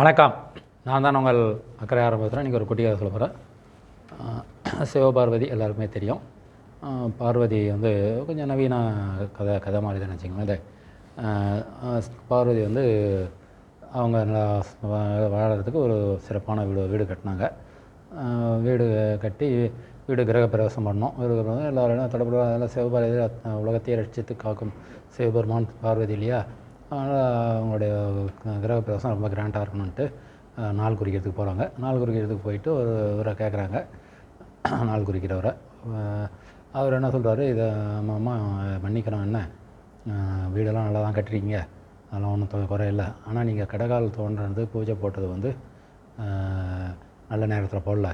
வணக்கம். நான் தான் உங்கள் அக்கறை ஆரம்பத்தில் இன்றைக்கி ஒரு குட்டி கதை சொல்ல போகிறேன். சிவபார்வதி எல்லாருக்குமே தெரியும். பார்வதி வந்து கொஞ்சம் நவீன கதை மாதிரி தான் வச்சுக்கோங்களேன். இது பார்வதி வந்து அவங்க வாழறதுக்கு ஒரு சிறப்பான வீடு கட்டினாங்க. வீடு கட்டி கிரகப்பிரவேசம் பண்ணோம். எல்லோரும் தடப்பட அதெல்லாம் சிவபார்வதி உலகத்தையே ரட்சித்து காக்கும் சிவபெருமான் பார்வதி இல்லையா. அதனால் அவங்களுடைய கிரகப்பிரவேசம் ரொம்ப கிராண்டாக இருக்கணுன்ட்டு நாள் குறிக்கிறதுக்கு போகிறாங்க. நாள் குறிக்கிறதுக்கு போயிட்டு இவரை கேட்குறாங்க. நாள் குறிக்கிறவரை அவர் என்ன சொல்கிறாரு, இதை அம்மா மன்னிக்கணும், என்ன வீடெல்லாம் நல்லா தான் கட்டுறீங்க, அதெல்லாம் ஒன்றும் குறையில்லை. ஆனால் நீங்கள் கடகால் தோன்றது பூஜை போட்டது வந்து நல்ல நேரத்தில் போடல,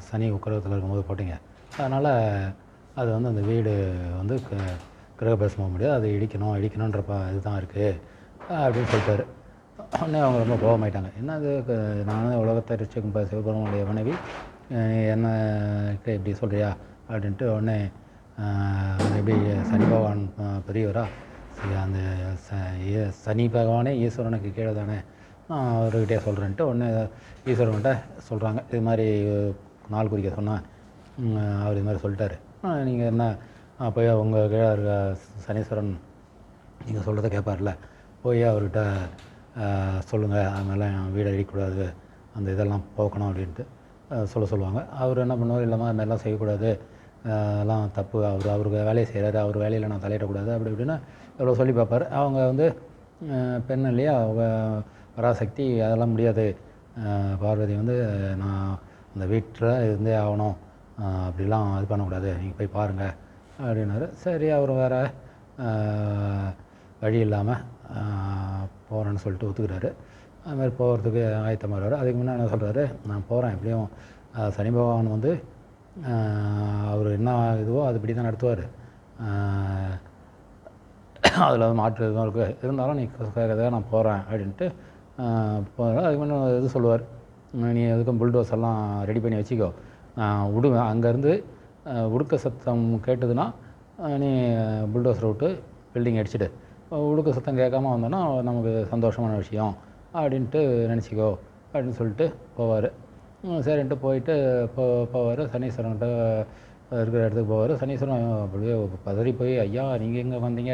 சனி உக்கிரகத்தில் இருக்கும்போது போட்டிங்க. அதனால் அது வந்து அந்த வீடு வந்து கிரகப்பிரவேசம் போக முடியாது, அது இடிக்கணுன்ற இதுதான் இருக்குது அப்படின்னு சொல்லிட்டாரு. உடனே அவங்க ரொம்ப கோபமாயிட்டாங்க. என்ன அது, நானும் உலகத்தை ரட்சிக்கும் சிவபெருமானுடைய மனைவி, என்ன இப்படி சொல்கிறியா அப்படின்ட்டு. உடனே எப்படி சனி பகவான் பெரியவரா, அந்த சனி பகவானே ஈஸ்வரனுக்கு கீழே தானே, அவர்கிட்டே சொல்கிறேன்ட்டு உடனே ஈஸ்வரன்கிட்ட சொல்கிறாங்க. இது மாதிரி நாள் குறிக்க சொன்னால் அவர் இது மாதிரி சொல்லிட்டாரு, நீங்கள் என்ன போய் உங்கள் கீழே இருக்க சனீஸ்வரன் நீங்கள் சொல்கிறத கேட்பார்ல, போய் அவர்கிட்ட சொல்லுங்கள், அதனால வீடை அடிக்கக்கூடாது, அந்த இதெல்லாம் போக்கணும் அப்படின்ட்டு சொல்லுவாங்க. அவர் என்ன பண்ணுவார், இல்லாமல் அது மாதிரிலாம் செய்யக்கூடாது, அதெல்லாம் தப்பு, அவருக்கு வேலையை செய்கிறாரு, அவர் வேலையில் நான் தலையிடக்கூடாது அப்படி இப்படின்னு எவ்வளோ சொல்லி பார்ப்பார். அவங்க வந்து பெண் இல்லையா, அவங்க பராசக்தி, அதெல்லாம் முடியாது, பார்வதி வந்து நான் அந்த வீட்டில் இருந்தே ஆகணும், அப்படிலாம் இது பண்ணக்கூடாது, நீங்கள் போய் பாருங்கள் அப்படின்னாரு. சரி, அவர் வேறு வழி இல்லாமல் போகிறேன்னு சொல்லிட்டு ஒத்துக்கிறாரு. அதுமாதிரி போகிறதுக்கு ஆயத்தமாகிறாரு. அதுக்கு முன்னே என்ன சொல்கிறாரு, நான் போகிறேன், எப்படியும் சனி பகவான் வந்து அவர் என்ன இதுவோ அதுபடி தான் நடத்துவார், அதில் வந்து மாற்று இதுவும் இருக்குது, இருந்தாலும் நீ கேட்கறத நான் போகிறேன் அப்படின்ட்டு போகிறேன். அதுக்கு முன்னே இது சொல்லுவார், நீ எதுக்கும் புல்டோஸ் எல்லாம் ரெடி பண்ணி வச்சுக்கோ, விடுவேன், அங்கேருந்து உடுக்க சத்தம் கேட்டதுன்னா நீ புல்டோசரை விட்டு பில்டிங் அடிச்சுட்டு, உடுக்க சத்தம் கேட்காம வந்தோன்னா நமக்கு சந்தோஷமான விஷயம் அப்படின்ட்டு நினச்சிக்கோ அப்படின்னு சொல்லிட்டு போவார். சரின்ட்டு போயிட்டு போவார். சனீஸ்வரன்கிட்ட இருக்கிற இடத்துக்கு போவார். சனீஸ்வரன் அப்படியே பதறி போய், ஐயா நீங்கள் எங்கே வந்தீங்க,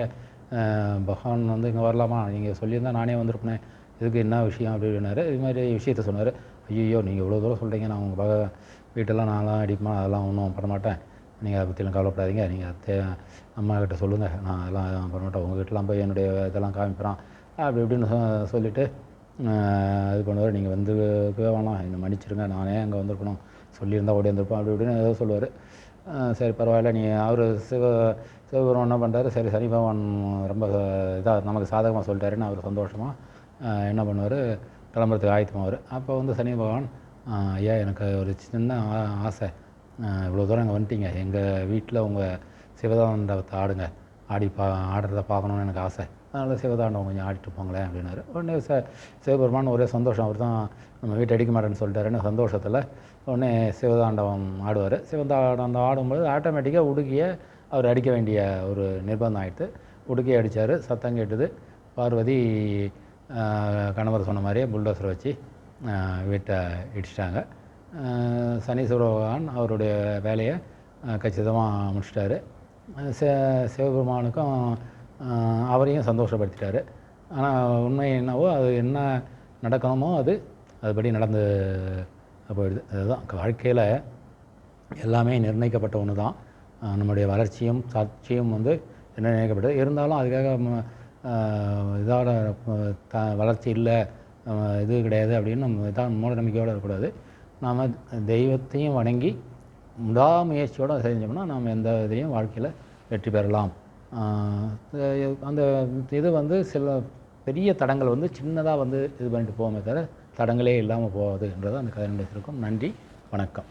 பகவான் வந்து இங்கே வரலாமா, நீங்கள் சொல்லியிருந்தால் நானே வந்திருப்பேன், இதுக்கு என்ன விஷயம் அப்படின்னாரு. இது மாதிரி விஷயத்த சொன்னார். ஐயோ நீங்கள் இவ்வளோ தூரம் சொல்கிறீங்க, நான் உங்கள் வீட்டெல்லாம் நான்லாம் அடிப்பேன், அதெல்லாம் ஒன்றும் பண்ண மாட்டேன், நீங்கள் அதை பற்றிலாம் கவலைப்படாதீங்க, நீங்கள் அம்மா கிட்ட சொல்லுங்கள், நான் அதெல்லாம் பண்ண மாட்டேன், உங்கள் வீட்டெலாம் போய் என்னுடைய இதெல்லாம் காமிப்பேன் அப்படி இப்படின்னு சொல்லிவிட்டு இது பண்ணுவார். நீங்கள் வந்து வேணாம், என்னை மன்னிச்சிருங்க, நானே அங்கே வந்திருக்கணும், சொல்லியிருந்தால் ஓடி வந்திருப்பேன் அப்படி இப்படின்னு ஏதோ சொல்லுவார். சரி பரவாயில்ல, நீ அவர் சிவபெருமான் என்ன பண்ணுறாரு, சரி சனி பகவான் ரொம்ப இதாக நமக்கு சாதகமாக சொல்லிட்டாருன்னு அவர் சந்தோஷமாக என்ன பண்ணுவார், கிளம்புறதுக்கு ஆயத்தமாவார். அப்போ வந்து சனி பகவான், ஐயா எனக்கு ஒரு சின்ன ஆசை, இவ்வளோ தூரம் இங்கே வந்துட்டீங்க, எங்கள் வீட்டில் உங்கள் சிவதாண்டவத்தை ஆடுறத பார்க்கணுன்னு எனக்கு ஆசை, அதனால் சிவதாண்டவம் கொஞ்சம் ஆடிட்டு போங்களேன் அப்படின்னாரு. உடனே சிவபெருமான் ஒரே சந்தோஷம், அவர் தான் நம்ம வீட்டை அடிக்க மாட்டேன்னு சொல்லிட்டாருன்னு சந்தோஷத்தில் உடனே சிவதாண்டவம் ஆடுவார். சிவதாண்டவம் ஆடும்போது ஆட்டோமேட்டிக்காக உடுக்கியை அவர் அடிக்க வேண்டிய ஒரு நிர்பந்தம் ஆகிட்டு உடுக்கியை அடித்தார். சத்தம் கேட்டுது. பார்வதி கணவர் சொன்ன மாதிரியே புல்டோசரை வச்சு வீட்டை இடிச்சிட்டாங்க. சனீஸ்வர பகவான் அவருடைய வேலையை கச்சிதமாக முடிச்சிட்டாரு. சிவபெருமானுக்கும் அவரையும் சந்தோஷப்படுத்திட்டார். ஆனால் உண்மை என்னவோ, அது என்ன நடக்கணுமோ அதுபடி நடந்து போயிடுது. அதுதான் வாழ்க்கையில் எல்லாமே நிர்ணயிக்கப்பட்ட ஒன்று தான். நம்முடைய வளர்ச்சியும் சாட்சியும் வந்து என்ன நிர்ணயிக்கப்பட்டது, இருந்தாலும் அதுக்காக இதோட வளர்ச்சி இல்லை, இது கிடையாது அப்படின்னு நம்ம இதான் மூட நம்பிக்கையோடு இருக்கக்கூடாது. நாம் தெய்வத்தையும் வணங்கி முயற்சியோடு செஞ்சோம்னா நாம் எந்த இதையும் வாழ்க்கையில் வெற்றி பெறலாம். அந்த இது வந்து சில பெரிய தடங்கள் வந்து சின்னதாக வந்து இது பண்ணிட்டு போவோமே தவிர தடங்களே இல்லாமல் போகுதுன்றது அந்த கதை இருக்கும். நன்றி, வணக்கம்.